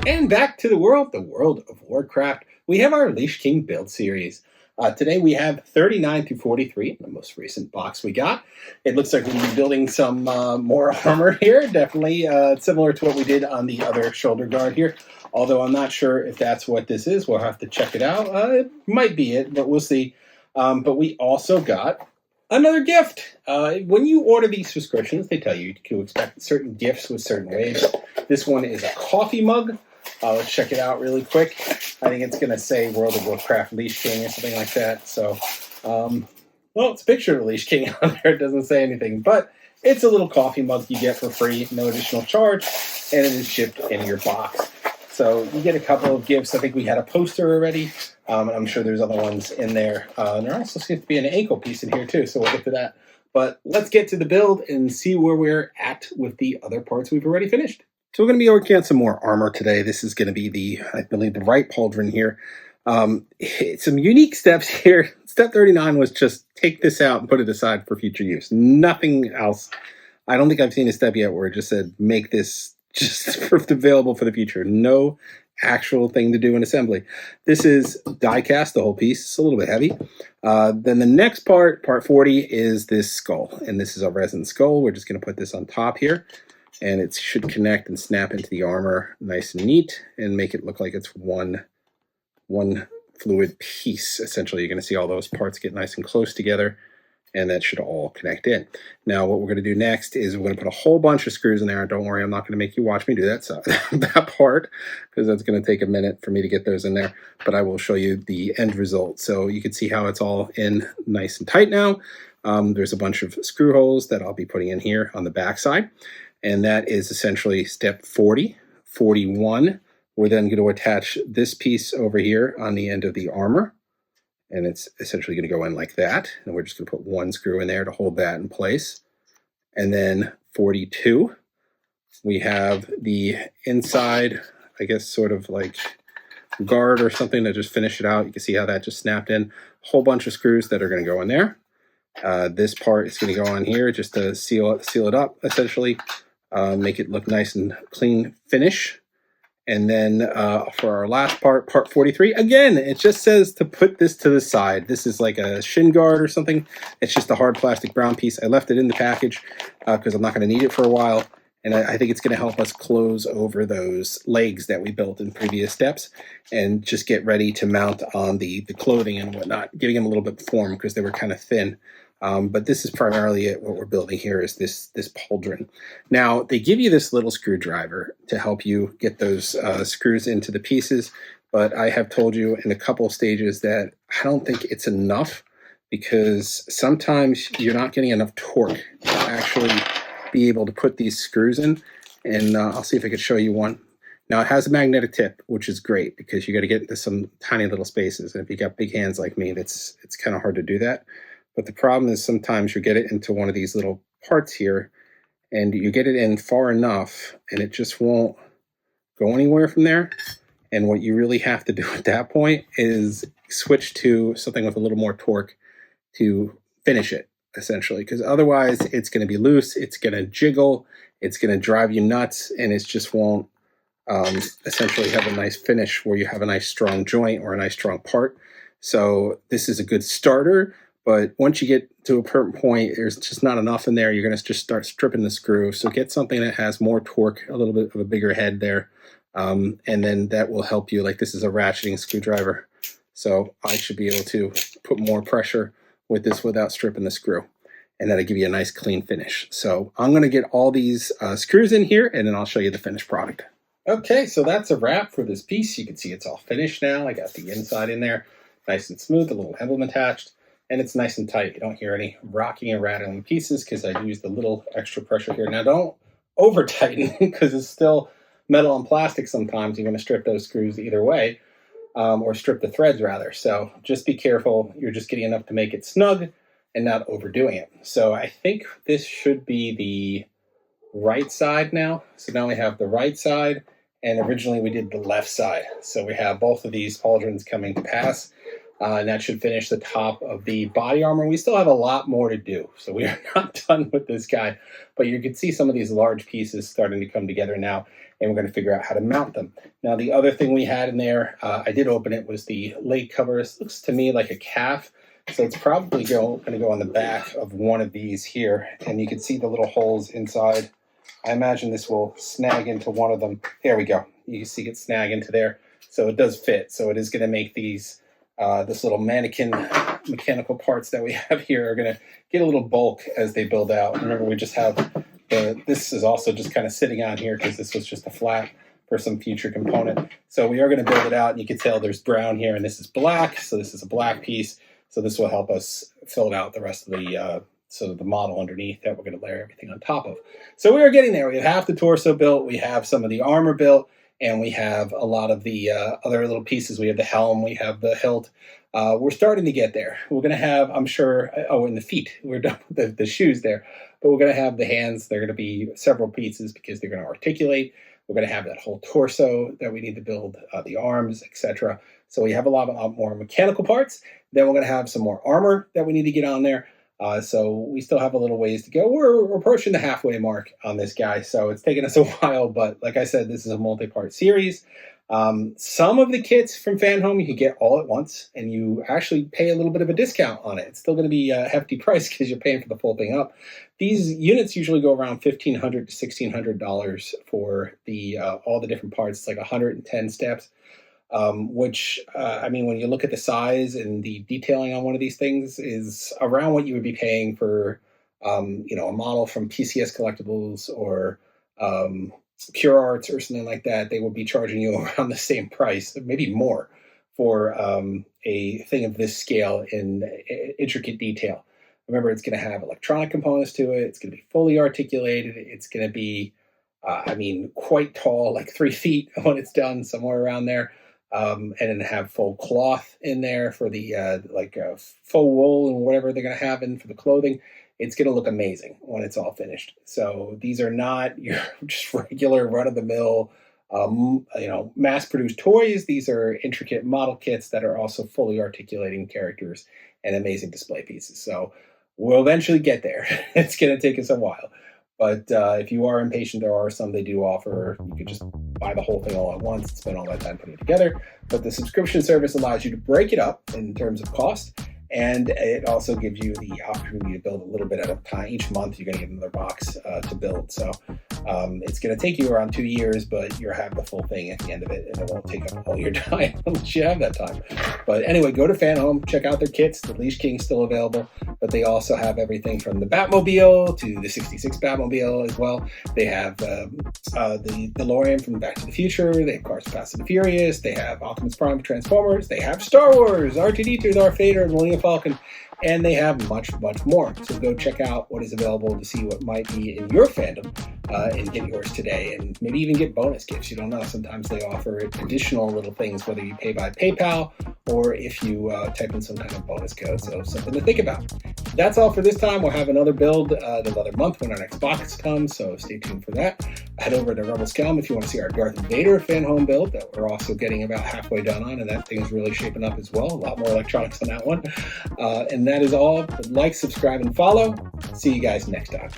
And back to the World of Warcraft. We have our Lich King build series. Today we have 39 through 43, the most recent box we got. It looks like we'll be building some more armor here, definitely similar to what we did on the other shoulder guard here. Although I'm not sure if that's what this is. We'll have to check it out. It might be it, but we'll see. But we also got another gift. When you order these subscriptions, they tell you to expect certain gifts with certain ways. This one is a coffee mug. Let's check it out really quick. I think it's going to say World of Warcraft Lich King or something like that. So, well, it's a picture of Lich King on there. It doesn't say anything, but it's a little coffee mug you get for free, no additional charge, and it is shipped in your box. So you get a couple of gifts. I think we had a poster already. I'm sure there's other ones in there. There also seems to be an ankle piece in here too, so we'll get to that. But let's get to the build and see where we're at with the other parts we've already finished. So we're going to be working on some more armor today. This is going to be I believe, the right pauldron here. Some unique steps here. Step 39 was just take this out and put it aside for future use. Nothing else. I don't think I've seen a step yet where it just said make this just available for the future. No actual thing to do in assembly. This is die cast, the whole piece. It's a little bit heavy. Then the next part 40, is this skull. And this is a resin skull. We're just going to put this on top here. And it should connect and snap into the armor nice and neat and make it look like it's one fluid piece. Essentially, you're going to see all those parts get nice and close together, and that should all connect in. Now, what we're going to do next is we're going to put a whole bunch of screws in there. Don't worry, I'm not going to make you watch me do that, that part, because that's going to take a minute for me to get those in there, but I will show you the end result. So you can see how it's all in nice and tight now. There's a bunch of screw holes that I'll be putting in here on the back side. And that is essentially step 40. 41, we're then going to attach this piece over here on the end of the armor. And it's essentially going to go in like that. And we're just going to put one screw in there to hold that in place. And then 42, we have the inside, I guess, sort of like guard or something to just finish it out. You can see how that just snapped in. A whole bunch of screws that are going to go in there. This part is going to go on here just to seal it up, essentially. Make it look nice and clean finish. And then for our last part 43, again, it just says to put this to the side. This is like a shin guard or something. It's just a hard plastic brown piece. I left it in the package because I'm not going to need it for a while. And I think it's going to help us close over those legs that we built in previous steps and just get ready to mount on the clothing and whatnot, giving them a little bit of form because they were kind of thin. But this is primarily it. What we're building here is this pauldron. Now, they give you this little screwdriver to help you get those screws into the pieces, but I have told you in a couple of stages that I don't think it's enough because sometimes you're not getting enough torque to actually be able to put these screws in, and I'll see if I could show you one. Now, it has a magnetic tip, which is great because you got to get into some tiny little spaces, and if you got big hands like me, it's kind of hard to do that. But the problem is sometimes you get it into one of these little parts here and you get it in far enough and it just won't go anywhere from there. And what you really have to do at that point is switch to something with a little more torque to finish it, essentially. Because otherwise it's going to be loose, it's going to jiggle, it's going to drive you nuts, and it just won't essentially have a nice finish where you have a nice strong joint or a nice strong part. So this is a good starter. But once you get to a certain point, there's just not enough in there. You're going to just start stripping the screw. So get something that has more torque, a little bit of a bigger head there. And then that will help you. Like this is a ratcheting screwdriver. So I should be able to put more pressure with this without stripping the screw. And that'll give you a nice clean finish. So I'm going to get all these screws in here and then I'll show you the finished product. Okay, so that's a wrap for this piece. You can see it's all finished now. I got the inside in there. Nice and smooth, a little emblem attached. And it's nice and tight. You don't hear any rocking and rattling pieces because I used a little extra pressure here. Now don't over tighten because it's still metal and plastic sometimes. You're going to strip those screws either way or strip the threads rather. So just be careful. You're just getting enough to make it snug and not overdoing it. So I think this should be the right side now. So now we have the right side and originally we did the left side. So we have both of these pauldrons coming to pass. And that should finish the top of the body armor. We still have a lot more to do, so we are not done with this guy. But you can see some of these large pieces starting to come together now. and we're going to figure out how to mount them. Now, the other thing we had in there, I did open it, was the leg cover. This looks to me like a calf, so it's probably going to go on the back of one of these here, and you can see the little holes inside. I imagine this will snag into one of them. There we go. You can see it snag into there, so it does fit. So it is going to make these this little mannequin mechanical parts that we have here are going to get a little bulk as they build out. Remember, we just have this is also just kind of sitting on here because this was just a flat for some future component. So we are going to build it out, and you can tell there's brown here, and this is black. So this is a black piece. So this will help us fill out the rest of the the model underneath that we're going to layer everything on top of. So we are getting there. We have half the torso built. We have some of the armor built, and we have a lot of the other little pieces. We have the helm. We have the hilt. We're starting to get there. We're going to have, I'm sure, and the feet. We're done with the shoes there. But we're going to have the hands. They're going to be several pieces because they're going to articulate. We're going to have that whole torso that we need to build, the arms, etc. So we have a lot more mechanical parts. Then we're going to have some more armor that we need to get on there. So we still have a little ways to go. We're approaching the halfway mark on this guy, so it's taken us a while. But like I said, this is a multi-part series. Some of the kits from Fanhome you can get all at once, and you actually pay a little bit of a discount on it. It's still going to be a hefty price because you're paying for the full thing up. These units usually go around $1,500 to $1,600 for the all the different parts. It's like 110 steps. Which, I mean, when you look at the size and the detailing on one of these things is around what you would be paying for, a model from PCS Collectibles or Pure Arts or something like that. They would be charging you around the same price, maybe more, for a thing of this scale in intricate detail. Remember, it's going to have electronic components to it. It's going to be fully articulated. It's going to be, quite tall, like 3 feet when it's done, somewhere around there. And then have full cloth in there for the faux wool and whatever they're going to have in for the clothing. It's going to look amazing when it's all finished. So these are not your just regular run-of-the-mill, mass-produced toys. These are intricate model kits that are also fully articulating characters and amazing display pieces. So we'll eventually get there. It's going to take us a while. But if you are impatient, there are some they do offer. You can just buy the whole thing all at once and spend all that time putting it together. But the subscription service allows you to break it up in terms of cost. And it also gives you the opportunity to build a little bit at a time. Each month, you're going to get another box to build. So it's going to take you around 2 years, but you'll have the full thing at the end of it, and it won't take up all your time unless you have that time. But anyway, go to Fanhome, check out their kits. The Lich King's still available, but they also have everything from the Batmobile to the 66 Batmobile as well. They have the DeLorean from Back to the Future. They have Cars Fast and Furious. They have Optimus Prime Transformers. They have Star Wars, R2-D2, Darth Vader, and Millennium Falcon, and they have much, much more. So go check out what is available to see what might be in your fandom and get yours today, and maybe even get bonus gifts. You don't know. Sometimes they offer additional little things, whether you pay by PayPal or if you type in some kind of bonus code. So something to think about. That's all for this time. We'll have another build another month when our next box comes, so stay tuned for that. Head over to Rebel Scum if you want to see our Darth Vader Fanhome build that we're also getting about halfway done on, and that thing is really shaping up as well. A lot more electronics on that one. And that is all. Like, subscribe, and follow. See you guys next time.